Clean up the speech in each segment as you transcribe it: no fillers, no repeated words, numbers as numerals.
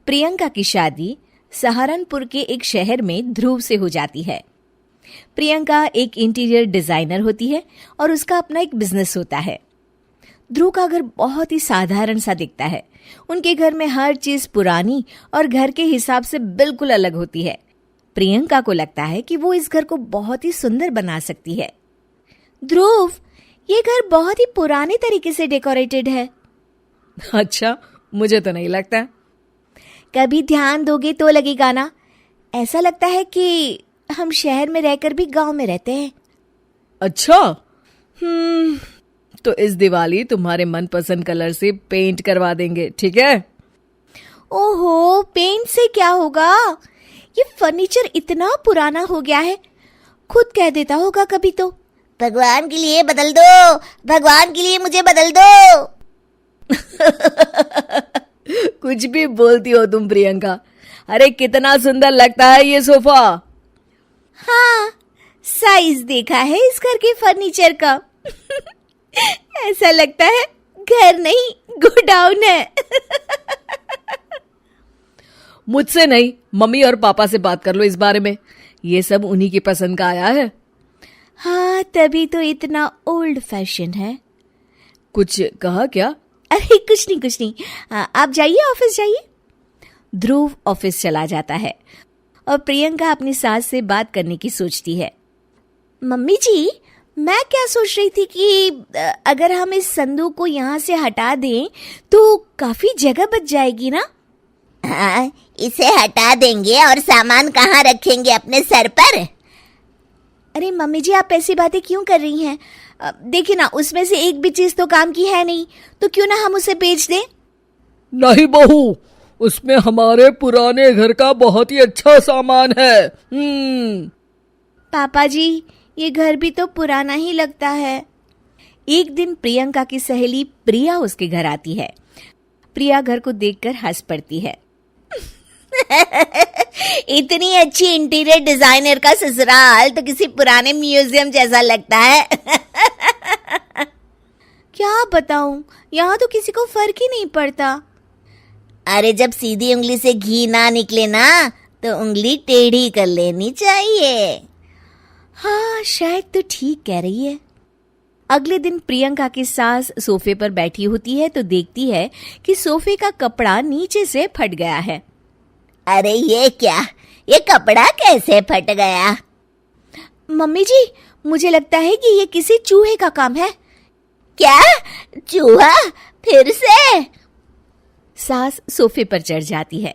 प्रियंका की शादी सहारनपुर के एक शहर में ध्रुव से हो जाती है। प्रियंका एक इंटीरियर डिजाइनर होती है और उसका अपना एक बिजनेस होता है। ध्रुव का घर बहुत ही साधारण सा दिखता है। उनके घर में हर चीज पुरानी और घर के हिसाब से बिल्कुल अलग होती है। प्रियंका को लगता है कि वो इस घर को बहुत ही सुंदर बना सकती है। ध्रुव, ये घर बहुत ही पुराने तरीके से डेकोरेटेड है। अच्छा, मुझे तो नहीं लगता। कभी ध्यान दोगे तो लगेगा ना। ऐसा लगता है कि हम शहर में रहकर भी गांव में रहते हैं। अच्छा, तो इस दिवाली तुम्हारे मनपसंद कलर से पेंट करवा देंगे, ठीक है? ओहो, पेंट से क्या होगा? ये फर्नीचर इतना पुराना हो गया है, खुद कह देता होगा कभी तो, भगवान के लिए बदल दो, भगवान के लिए मुझे बदल दो। कुछ भी बोलती हो तुम प्रियंका। अरे कितना सुंदर लगता है ये सोफा। हाँ, साइज देखा है इस घर के फर्नीचर का। ऐसा लगता है घर नहीं गोडाउन है। मुझसे नहीं, मम्मी और पापा से बात कर लो इस बारे में। ये सब उन्हीं की पसंद का आया है। हाँ, तभी तो इतना ओल्ड फैशन है। कुछ कहा क्या? अरे कुछ नहीं। आप जाइए, ऑफिस जाइए। ध्रुव ऑफिस चला जाता है और प्रियंका अपनी सास से बात करने की सोचती है। मम्मी जी, मैं क्या सोच रही थी कि अगर हम इस संदूक को यहाँ से हटा दें तो काफी जगह बच जाएगी ना। हाँ, इसे हटा देंगे और सामान कहाँ रखेंगे? अपने सर पर? अरे मम्मी जी, आप ऐसी बातें क्यों कर रही हैं? देखिए ना, उसमें से एक भी चीज तो काम की है नहीं, तो क्यों ना हम उसे बेच दें। नहीं बहू, उसमें हमारे पुराने घर का बहुत ही अच्छा सामान है। पापा जी, ये घर भी तो पुराना ही लगता है। एक दिन प्रियंका की सहेली प्रिया उसके घर आती है। प्रिया घर को देखकर हंस पड़ती है। इतनी अच्छी इंटीरियर डिजाइनर का ससुराल तो किसी पुराने म्यूजियम जैसा लगता है। क्या बताऊं, यहाँ तो किसी को फर्क ही नहीं पड़ता। अरे जब सीधी उंगली से घी ना निकले ना, तो उंगली टेढ़ी कर लेनी चाहिए। हाँ, शायद तो ठीक कह रही है। अगले दिन प्रियंका की सास सोफे पर बैठी होती है तो देखती है कि सोफे का कपड़ा नीचे से फट गया है। अरे ये क्या, ये कपड़ा कैसे फट गया? मम्मी जी, मुझे लगता है कि ये किसी चूहे का काम है। क्या? चूहा? फिर से? सास सोफे पर चढ़ जाती है।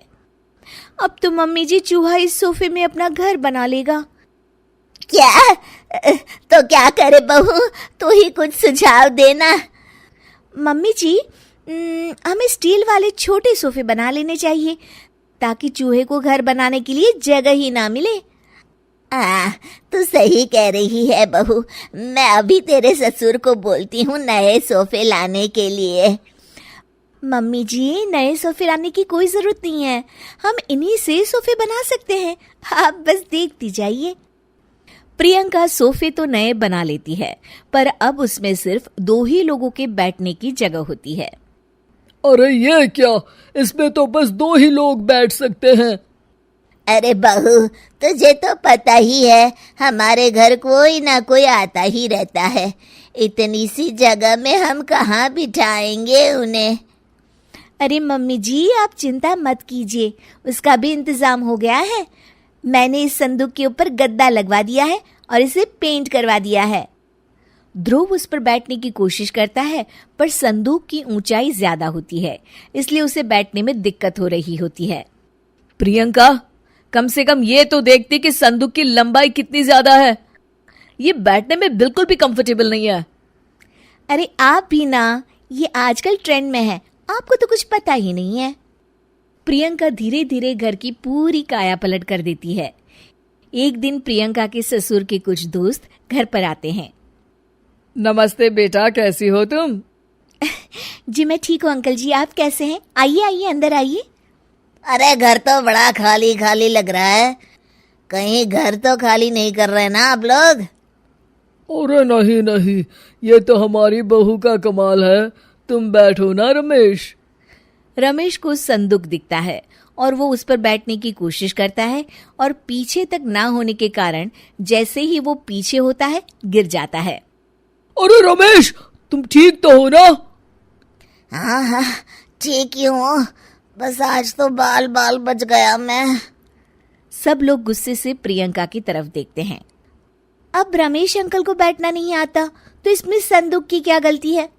अब तो मम्मी जी चूहा इस सोफे में अपना घर बना लेगा। क्या? तो क्या करे बहू, तू ही कुछ सुझाव देना। मम्मी जी, हमें स्टील वाले छोटे सोफे बना लेने चाहिए ताकि चूहे को घर बनाने के लिए जगह ही ना मिले। तू सही कह रही है बहू। मैं अभी तेरे ससुर को बोलती हूँ नए सोफे लाने के लिए। मम्मी जी, नए सोफे लाने की कोई जरूरत नहीं है, हम इन्हीं से सोफे बना सकते हैं। आप बस देखती जाइए। प्रियंका सोफे तो नए बना लेती है, पर अब उसमें सिर्फ 2 ही लोगों के बैठने की जगह होती है। अरे ये क्या, इसमें तो बस 2 ही लोग बैठ सकते हैं। अरे बहू, तुझे तो पता ही है हमारे घर कोई ना कोई आता ही रहता है। इतनी सी जगह में हम कहाँ बिठाएंगे उन्हें? अरे मम्मी जी, आप चिंता मत कीजिए, उसका भी इंतजाम हो गया है। मैंने इस संदूक के ऊपर गद्दा लगवा दिया है और इसे पेंट करवा दिया है। ध्रुव उस पर बैठने की कोशिश करता है, पर संदूक की ऊंचाई ज्यादा होती है, इसलिए उसे बैठने में दिक्कत हो रही होती है। प्रियंका, कम से कम ये तो देखती कि संदूक की लंबाई कितनी ज्यादा है। ये बैठने में बिल्कुल भी कंफर्टेबल नहीं है। अरे आप भी ना, ये आजकल ट्रेंड में है, आपको तो कुछ पता ही नहीं है। प्रियंका धीरे धीरे घर की पूरी काया पलट कर देती है। एक दिन प्रियंका के ससुर के कुछ दोस्त घर पर आते हैं। नमस्ते बेटा, कैसी हो तुम? जी मैं ठीक हूँ अंकल जी, आप कैसे हैं? आइए आइए, अंदर आइए। अरे घर तो बड़ा खाली खाली लग रहा है, कहीं घर तो खाली नहीं कर रहे ना आप लोग? अरे नहीं, ये तो हमारी बहू का कमाल है। तुम बैठो ना रमेश। रमेश को संदूक दिखता है और वो उस पर बैठने की कोशिश करता है और पीछे तक ना होने के कारण जैसे ही वो पीछे होता है गिर जाता है। अरे रमेश, तुम ठीक तो हो ना? हाँ हाँ, ठीक ही हूँ, बस आज तो बाल बाल बच गया मैं। सब लोग गुस्से से प्रियंका की तरफ देखते हैं। अब रमेश अंकल को बैठना नहीं आता तो इसमें संदूक की क्या गलती है?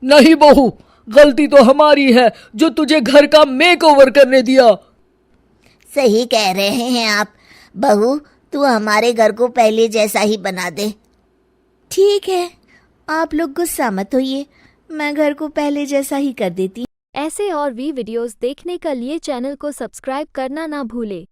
नहीं बहू, गलती तो हमारी है जो तुझे घर का मेकओवर करने दिया। सही कह रहे हैं आप। बहू, तू हमारे घर को पहले जैसा ही बना दे। ठीक है, आप लोग गुस्सा मत होइए, मैं घर को पहले जैसा ही कर देती। ऐसे और भी वीडियोस देखने के लिए चैनल को सब्सक्राइब करना ना भूले।